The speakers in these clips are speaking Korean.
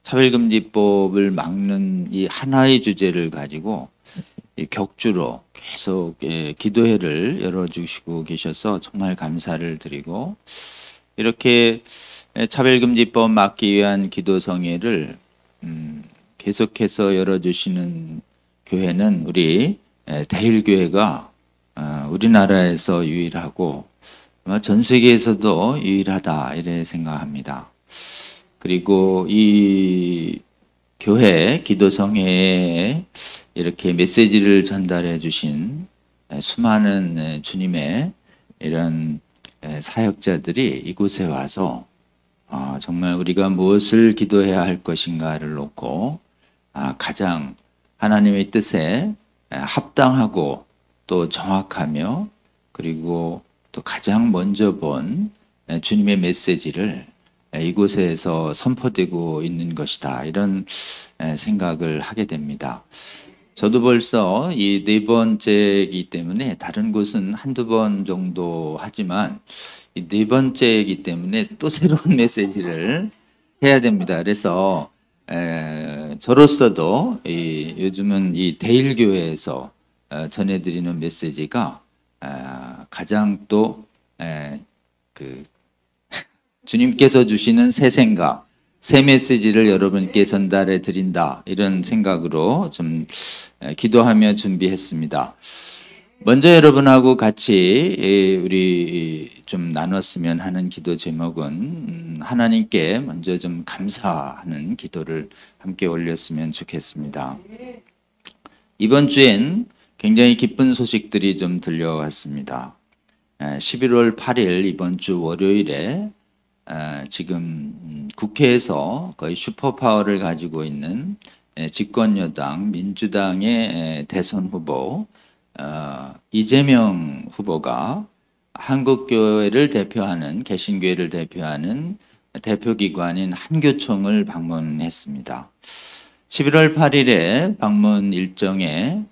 차별금지법을 막는 이 하나의 주제를 가지고 이 격주로 계속 기도회를 열어주시고 계셔서 정말 감사를 드리고, 이렇게 차별금지법 막기 위한 기도성회를 계속해서 열어주시는 교회는 우리 대일교회가 우리나라에서 유일하고 아마 전 세계에서도 유일하다 이래 생각합니다. 그리고 이 교회 기도성회에 이렇게 메시지를 전달해 주신 수많은 주님의 이런 사역자들이 이곳에 와서 정말 우리가 무엇을 기도해야 할 것인가를 놓고 가장 하나님의 뜻에 합당하고 또 정확하며, 그리고 또 가장 먼저 본 주님의 메시지를 이곳에서 선포되고 있는 것이다, 이런 생각을 하게 됩니다. 저도 벌써 이 네 번째이기 때문에 다른 곳은 한두 번 정도 하지만 이 네 번째이기 때문에 또 새로운 메시지를 해야 됩니다. 그래서 저로서도 요즘은 이 대일교회에서 전해드리는 메시지가 가장 또 주님께서 주시는 새 생각, 새 메시지를 여러분께 전달해 드린다, 이런 생각으로 좀 기도하며 준비했습니다. 먼저 여러분하고 같이 우리 좀 나눴으면 하는 기도 제목은 하나님께 먼저 좀 감사하는 기도를 함께 올렸으면 좋겠습니다. 이번 주엔 굉장히 기쁜 소식들이 좀 들려왔습니다. 11월 8일 이번 주 월요일에 지금 국회에서 거의 슈퍼파워를 가지고 있는 집권여당 민주당의 대선 후보 이재명 후보가 한국교회를 대표하는, 개신교회를 대표하는 대표기관인 한교총을 방문했습니다. 11월 8일에 방문 일정에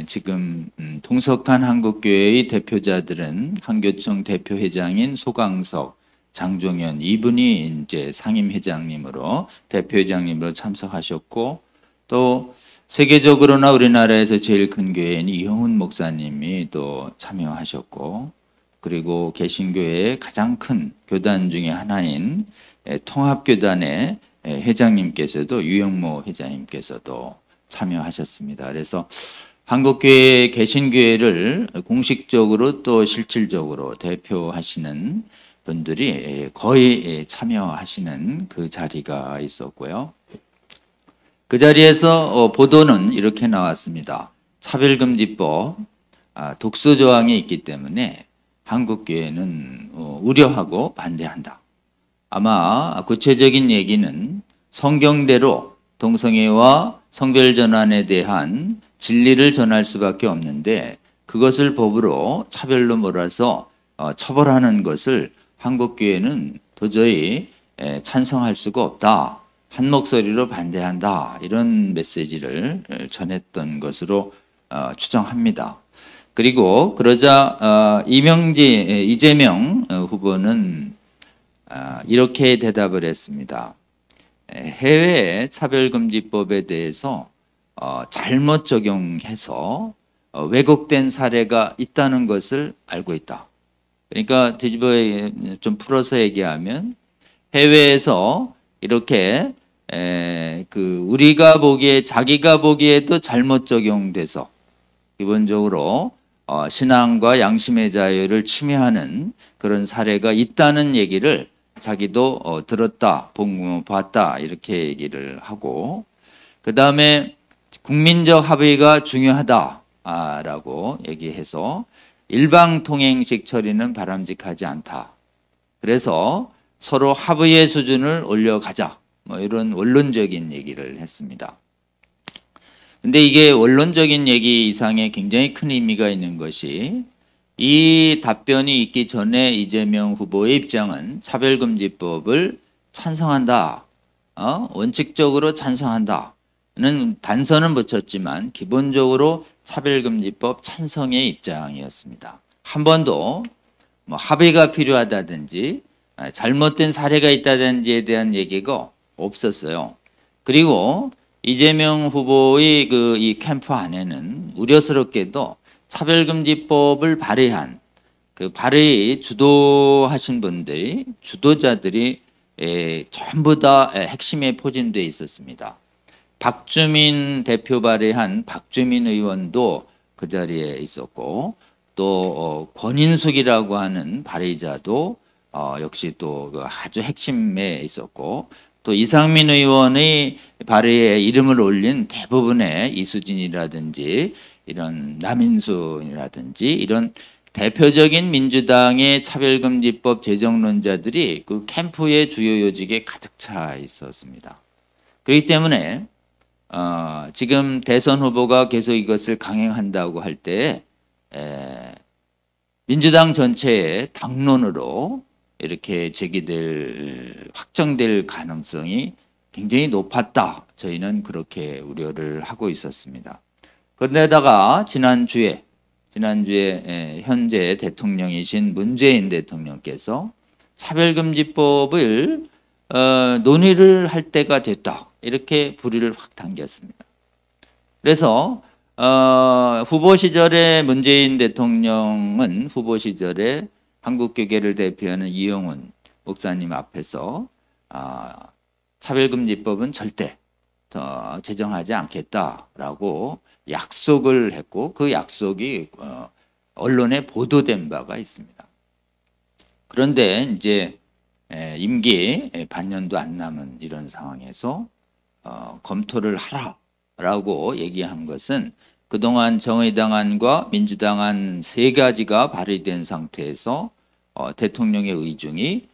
지금 동석한 한국교회의 대표자들은 한교총 대표회장인 소강석, 장종현, 이분이 이제 상임회장님으로, 대표회장님으로 참석하셨고, 또 세계적으로나 우리나라에서 제일 큰 교회인 이형훈 목사님이 또 참여하셨고, 그리고 개신교회의 가장 큰 교단 중에 하나인 통합교단의 회장님께서도, 유영모 회장님께서도 참여하셨습니다. 그래서 한국교회, 개신교회를 공식적으로 또 실질적으로 대표하시는 분들이 거의 참여하시는 그 자리가 있었고요. 그 자리에서 보도는 이렇게 나왔습니다. 차별금지법 독소 조항이 있기 때문에 한국교회는 우려하고 반대한다. 아마 구체적인 얘기는 성경대로 동성애와 성별전환에 대한 진리를 전할 수밖에 없는데, 그것을 법으로 차별로 몰아서 처벌하는 것을 한국교회는 도저히 찬성할 수가 없다, 한 목소리로 반대한다, 이런 메시지를 전했던 것으로 추정합니다. 그리고 그러자 이재명 후보는 이렇게 대답을 했습니다. 해외 차별금지법에 대해서 잘못 적용해서 왜곡된 사례가 있다는 것을 알고 있다. 그러니까 뒤집어 좀 풀어서 얘기하면, 해외에서 이렇게 우리가 보기에, 자기가 보기에도 잘못 적용돼서 기본적으로 신앙과 양심의 자유를 침해하는 그런 사례가 있다는 얘기를 자기도 들었다, 봤다, 이렇게 얘기를 하고, 그 다음에 국민적 합의가 중요하다라고 얘기해서 일방통행식 처리는 바람직하지 않다. 그래서 서로 합의의 수준을 올려가자, 이런 원론적인 얘기를 했습니다. 근데 이게 원론적인 얘기 이상에 굉장히 큰 의미가 있는 것이, 이 답변이 있기 전에 이재명 후보의 입장은 차별금지법을 찬성한다, 원칙적으로 찬성한다는 단서는 붙였지만 기본적으로 차별금지법 찬성의 입장이었습니다. 한 번도 합의가 필요하다든지 잘못된 사례가 있다든지에 대한 얘기가 없었어요. 그리고 이재명 후보의 이 캠프 안에는 우려스럽게도 차별금지법을 발의한 그 발의 주도하신 분들이 주도자들이 전부 다 핵심에 포진되어 있었습니다. 박주민 대표 발의한 박주민 의원도 그 자리에 있었고 또 권인숙이라고 하는 발의자도 역시 또 아주 핵심에 있었고 또 이상민 의원의 발의에 이름을 올린 대부분의 이수진이라든지 이런 남인순이라든지 이런 대표적인 민주당의 차별금지법 제정론자들이 그 캠프의 주요 요직에 가득 차 있었습니다. 그렇기 때문에 지금 대선 후보가 계속 이것을 강행한다고 할 때 민주당 전체의 당론으로 이렇게 확정될 가능성이 굉장히 높았다. 저희는 그렇게 우려를 하고 있었습니다. 그런데다가 지난주에 현재 대통령이신 문재인 대통령께서 차별금지법을 논의를 할 때가 됐다. 이렇게 불의를 확 당겼습니다. 그래서 후보 시절에 문재인 대통령은 후보 시절에 한국교계를 대표하는 이영훈 목사님 앞에서 차별금지법은 절대 더 제정하지 않겠다라고 약속을 했고 그 약속이 언론에 보도된 바가 있습니다. 그런데 이제 임기 반년도 안 남은 이런 상황에서 검토를 하라라고 얘기한 것은 그동안 정의당안과 민주당안 세 가지가 발의된 상태에서 대통령의 의중이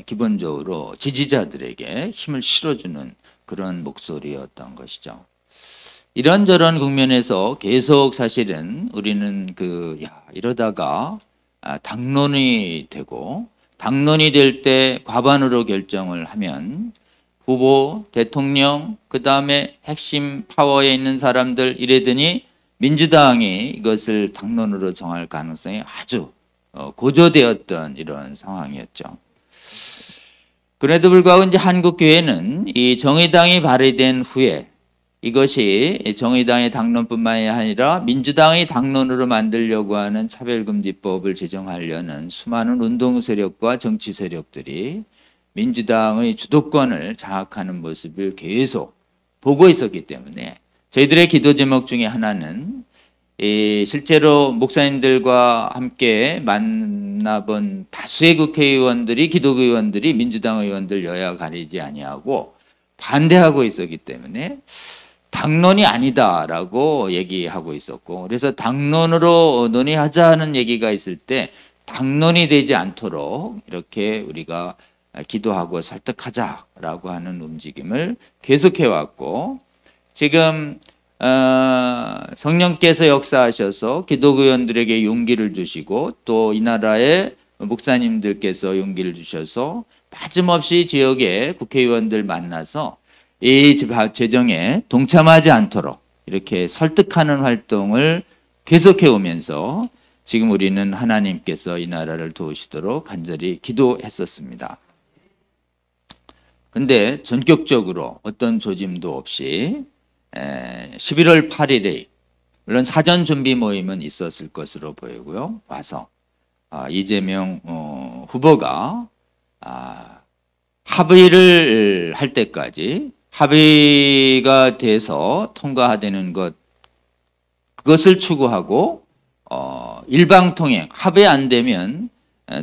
기본적으로 지지자들에게 힘을 실어주는 그런 목소리였던 것이죠. 이런저런 국면에서 계속 사실은 우리는 이러다가 당론이 되고 당론이 될 때 과반으로 결정을 하면 후보, 대통령, 그 다음에 핵심 파워에 있는 사람들 이래더니 민주당이 이것을 당론으로 정할 가능성이 아주 고조되었던 이런 상황이었죠. 그래도 불구하고 이제 한국교회는 이 정의당이 발의된 후에 이것이 정의당의 당론뿐만이 아니라 민주당의 당론으로 만들려고 하는 차별금지법을 제정하려는 수많은 운동 세력과 정치 세력들이 민주당의 주도권을 장악하는 모습을 계속 보고 있었기 때문에 저희들의 기도 제목 중에 하나는 실제로 목사님들과 함께 만나본 다수의 국회의원들이 기독의원들이 민주당 의원들 여야 가리지 아니하고 반대하고 있었기 때문에 당론이 아니다라고 얘기하고 있었고 그래서 당론으로 논의하자는 얘기가 있을 때 당론이 되지 않도록 이렇게 우리가 기도하고 설득하자라고 하는 움직임을 계속해 왔고 지금 성령께서 역사하셔서 기독의원들에게 용기를 주시고 또 이 나라의 목사님들께서 용기를 주셔서 빠짐없이 지역의 국회의원들 만나서 이 제정에 동참하지 않도록 이렇게 설득하는 활동을 계속해 오면서 지금 우리는 하나님께서 이 나라를 도우시도록 간절히 기도했었습니다. 근데 전격적으로 어떤 조짐도 없이 11월 8일에 물론 사전 준비 모임은 있었을 것으로 보이고요. 와서 이재명 후보가 합의를 할 때까지 합의가 돼서 통과되는 그것을 추구하고 일방통행 합의 안 되면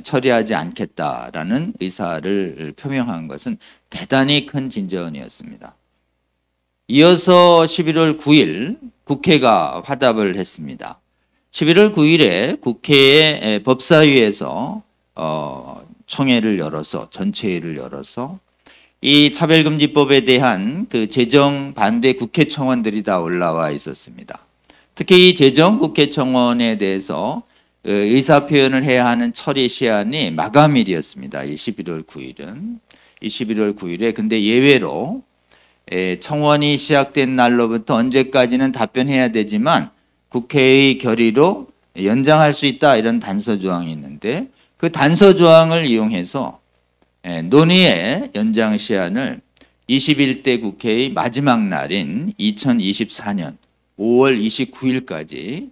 처리하지 않겠다라는 의사를 표명한 것은 대단히 큰 진전이었습니다. 이어서 11월 9일 국회가 화답을 했습니다. 11월 9일에 국회의 법사위에서 총회를 열어서 전체회를 열어서 이 차별금지법에 대한 그 제정 반대 국회 청원들이 다 올라와 있었습니다. 특히 이 제정 국회 청원에 대해서 의사표현을 해야 하는 처리 시한이 마감일이었습니다. 이 11월 9일은. 이 11월 9일에 근데 예외로 청원이 시작된 날로부터 언제까지는 답변해야 되지만 국회의 결의로 연장할 수 있다 이런 단서조항이 있는데 그 단서조항을 이용해서 논의의 연장 시한을 21대 국회의 마지막 날인 2024년 5월 29일까지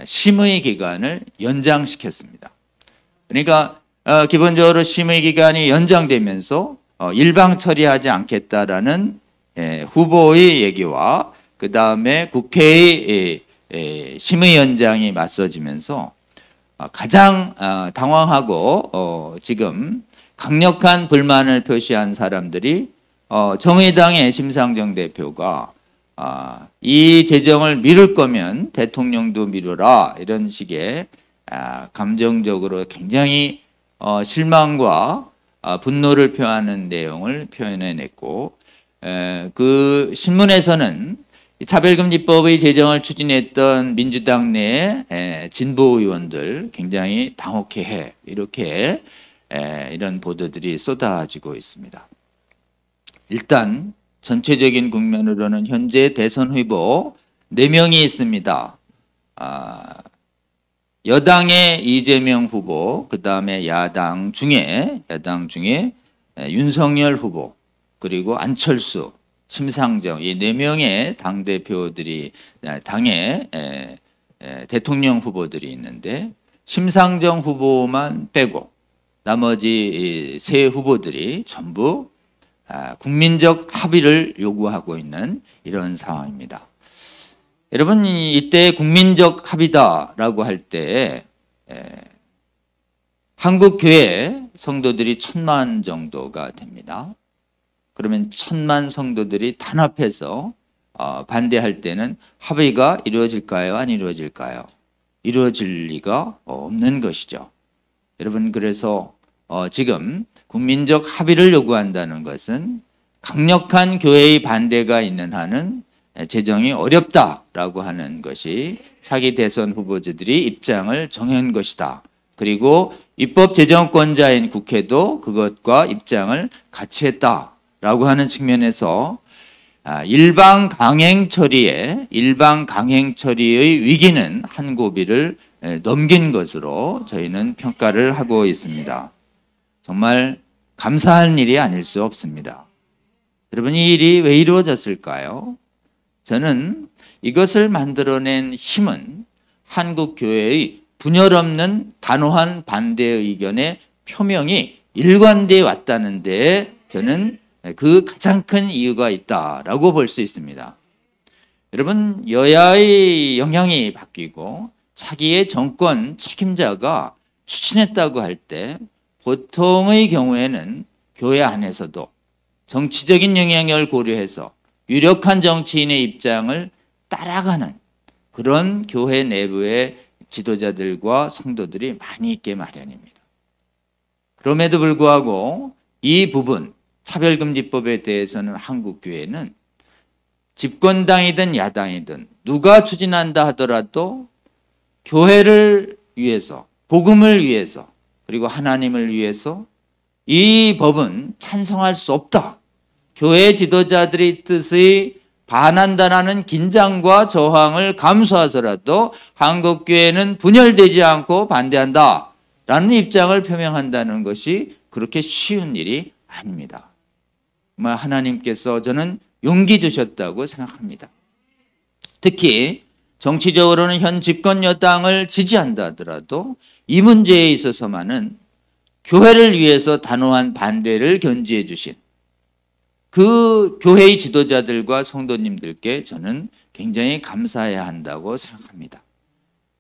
심의 기간을 연장시켰습니다. 그러니까 기본적으로 심의 기간이 연장되면서 일방 처리하지 않겠다라는 후보의 얘기와 그 다음에 국회의 심의 연장이 맞서지면서 가장 당황하고 지금 강력한 불만을 표시한 사람들이 정의당의 심상정 대표가 이 재정을 미룰 거면 대통령도 미루라 이런 식의 감정적으로 굉장히 실망과 분노를 표하는 내용을 표현해냈고 그 신문에서는 차별금지법의 제정을 추진했던 민주당 내 진보 의원들 굉장히 당혹해해 이렇게 이런 보도들이 쏟아지고 있습니다. 일단 전체적인 국면으로는 현재 대선 후보 4명이 있습니다. 여당의 이재명 후보, 그 다음에 야당 중에 윤석열 후보, 그리고 안철수, 심상정 이 4명의 당대표들이 당의 대통령 후보들이 있는데 심상정 후보만 빼고 나머지 3 후보들이 전부 국민적 합의를 요구하고 있는 이런 상황입니다. 여러분 이때 국민적 합의다라고 할 때 한국 교회 성도들이 1000만 정도가 됩니다. 그러면 1000만 성도들이 단합해서 반대할 때는 합의가 이루어질까요? 안 이루어질까요? 이루어질 리가 없는 것이죠. 여러분 그래서 지금 국민적 합의를 요구한다는 것은 강력한 교회의 반대가 있는 한은 재정이 어렵다라고 하는 것이 차기 대선 후보자들이 입장을 정한 것이다. 그리고 입법재정권자인 국회도 그것과 입장을 같이 했다라고 하는 측면에서 일방 강행 처리의 위기는 한 고비를 넘긴 것으로 저희는 평가를 하고 있습니다. 정말 감사한 일이 아닐 수 없습니다. 여러분 이 일이 왜 이루어졌을까요? 저는 이것을 만들어낸 힘은 한국 교회의 분열 없는 단호한 반대 의견의 표명이 일관되어 왔다는 데 저는 그 가장 큰 이유가 있다라고 볼 수 있습니다. 여러분 여야의 영향이 바뀌고 차기의 정권 책임자가 추진했다고 할 때 보통의 경우에는 교회 안에서도 정치적인 영향을 고려해서 유력한 정치인의 입장을 따라가는 그런 교회 내부의 지도자들과 성도들이 많이 있게 마련입니다. 그럼에도 불구하고 이 부분 차별금지법에 대해서는 한국 교회는 집권당이든 야당이든 누가 추진한다 하더라도 교회를 위해서 복음을 위해서 그리고 하나님을 위해서 이 법은 찬성할 수 없다. 교회 지도자들의 뜻의 반한다라는 긴장과 저항을 감수해서라도 한국교회는 분열되지 않고 반대한다라는 입장을 표명한다는 것이 그렇게 쉬운 일이 아닙니다. 정말 하나님께서 저는 용기 주셨다고 생각합니다. 특히 정치적으로는 현 집권 여당을 지지한다 하더라도 이 문제에 있어서만은 교회를 위해서 단호한 반대를 견지해 주신 그 교회의 지도자들과 성도님들께 저는 굉장히 감사해야 한다고 생각합니다.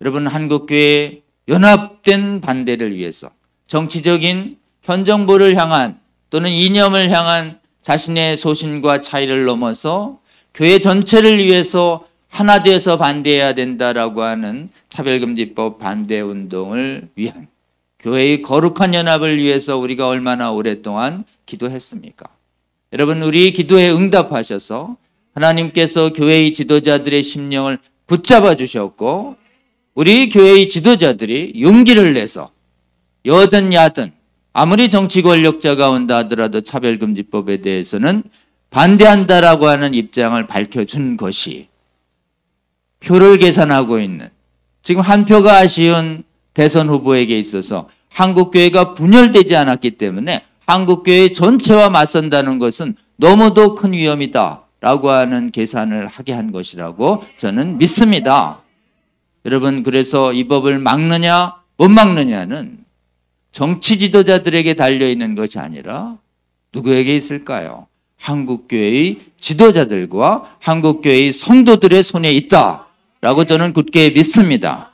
여러분 한국교회 연합된 반대를 위해서 정치적인 현 정부를 향한 또는 이념을 향한 자신의 소신과 차이를 넘어서 교회 전체를 위해서 하나 되어서 반대해야 된다라고 하는 차별금지법 반대 운동을 위한 교회의 거룩한 연합을 위해서 우리가 얼마나 오랫동안 기도했습니까? 여러분 우리 기도에 응답하셔서 하나님께서 교회의 지도자들의 심령을 붙잡아 주셨고 우리 교회의 지도자들이 용기를 내서 여든 야든 아무리 정치 권력자가 온다 하더라도 차별금지법에 대해서는 반대한다라고 하는 입장을 밝혀준 것이 표를 계산하고 있는 지금 한 표가 아쉬운 대선 후보에게 있어서 한국교회가 분열되지 않았기 때문에 한국교회 전체와 맞선다는 것은 너무도 큰 위험이다라고 하는 계산을 하게 한 것이라고 저는 믿습니다. 여러분, 그래서 이 법을 막느냐 못 막느냐는 정치 지도자들에게 달려있는 것이 아니라 누구에게 있을까요? 한국교회의 지도자들과 한국교회의 성도들의 손에 있다라고 저는 굳게 믿습니다.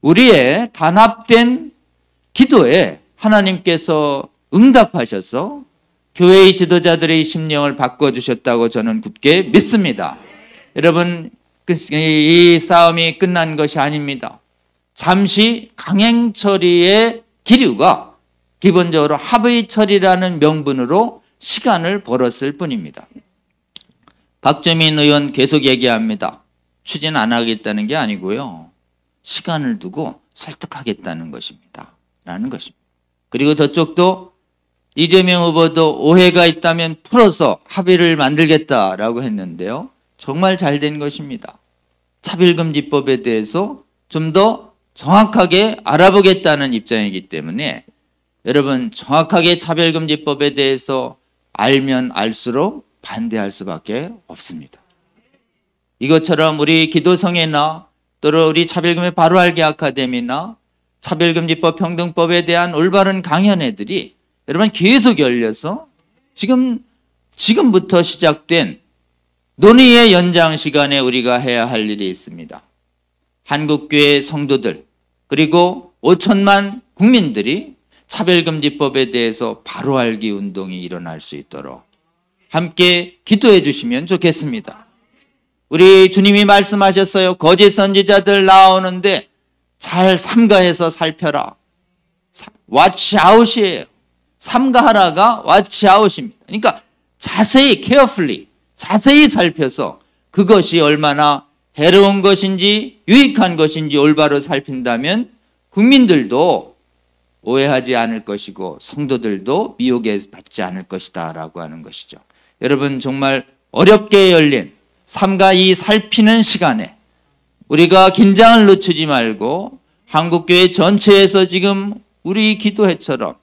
우리의 단합된 기도에 하나님께서 응답하셔서 교회의 지도자들의 심령을 바꿔주셨다고 저는 굳게 믿습니다. 여러분, 이 싸움이 끝난 것이 아닙니다. 잠시 강행 처리의 기류가 기본적으로 합의 처리라는 명분으로 시간을 벌었을 뿐입니다. 박주민 의원 계속 얘기합니다. 추진 안 하겠다는 게 아니고요. 시간을 두고 설득하겠다는 것입니다. 라는 것입니다. 그리고 저쪽도 이재명 후보도 오해가 있다면 풀어서 합의를 만들겠다라고 했는데요. 정말 잘된 것입니다. 차별금지법에 대해서 좀 더 정확하게 알아보겠다는 입장이기 때문에 여러분, 정확하게 차별금지법에 대해서 알면 알수록 반대할 수밖에 없습니다. 이것처럼 우리 기도성회나 또는 우리 차별금지 바로 알기 아카데미나 차별금지법 평등법에 대한 올바른 강연회들이 여러분 계속 열려서 지금부터 시작된 논의의 연장 시간에 우리가 해야 할 일이 있습니다. 한국교회 성도들 그리고 5천만 국민들이 차별금지법에 대해서 바로 알기 운동이 일어날 수 있도록 함께 기도해 주시면 좋겠습니다. 우리 주님이 말씀하셨어요. 거짓 선지자들 나오는데 잘 삼가해서 살펴라. watch out이에요. 삼가하라가 watch out입니다. 그러니까 자세히 carefully 자세히 살펴서 그것이 얼마나 해로운 것인지 유익한 것인지 올바로 살핀다면 국민들도 오해하지 않을 것이고 성도들도 미혹에 받지 않을 것이다 라고 하는 것이죠. 여러분, 정말 어렵게 열린 삼가 이 살피는 시간에 우리가 긴장을 늦추지 말고 한국교회 전체에서 지금 우리 기도회처럼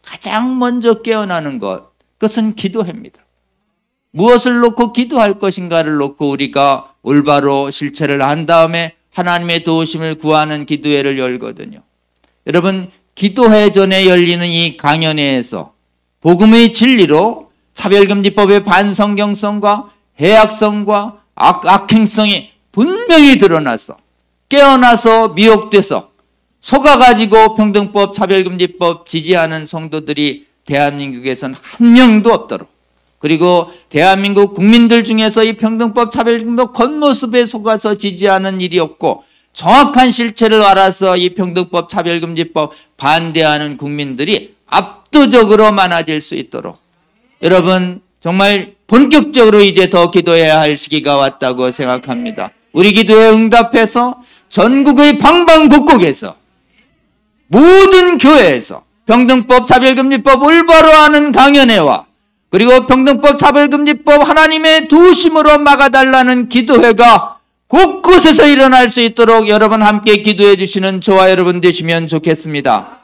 가장 먼저 깨어나는 그것은 기도회입니다. 무엇을 놓고 기도할 것인가를 놓고 우리가 올바로 실체를 한 다음에 하나님의 도우심을 구하는 기도회를 열거든요. 여러분, 기도회 전에 열리는 이 강연회에서 복음의 진리로 차별금지법의 반성경성과 해악성과 악행성이 분명히 드러나서 깨어나서 미혹돼서 속아가지고 평등법, 차별금지법 지지하는 성도들이 대한민국에선 한 명도 없도록, 그리고 대한민국 국민들 중에서 이 평등법, 차별금지법 겉모습에 속아서 지지하는 일이 없고 정확한 실체를 알아서 이 평등법, 차별금지법 반대하는 국민들이 압도적으로 많아질 수 있도록 여러분, 정말 본격적으로 이제 더 기도해야 할 시기가 왔다고 생각합니다. 우리 기도에 응답해서 전국의 방방곡곡에서 모든 교회에서 평등법, 차별금지법 올바로 하는 강연회와 그리고 평등법, 차별금지법 하나님의 도우심으로 막아달라는 기도회가 곳곳에서 일어날 수 있도록 여러분 함께 기도해 주시는 저와 여러분 되시면 좋겠습니다.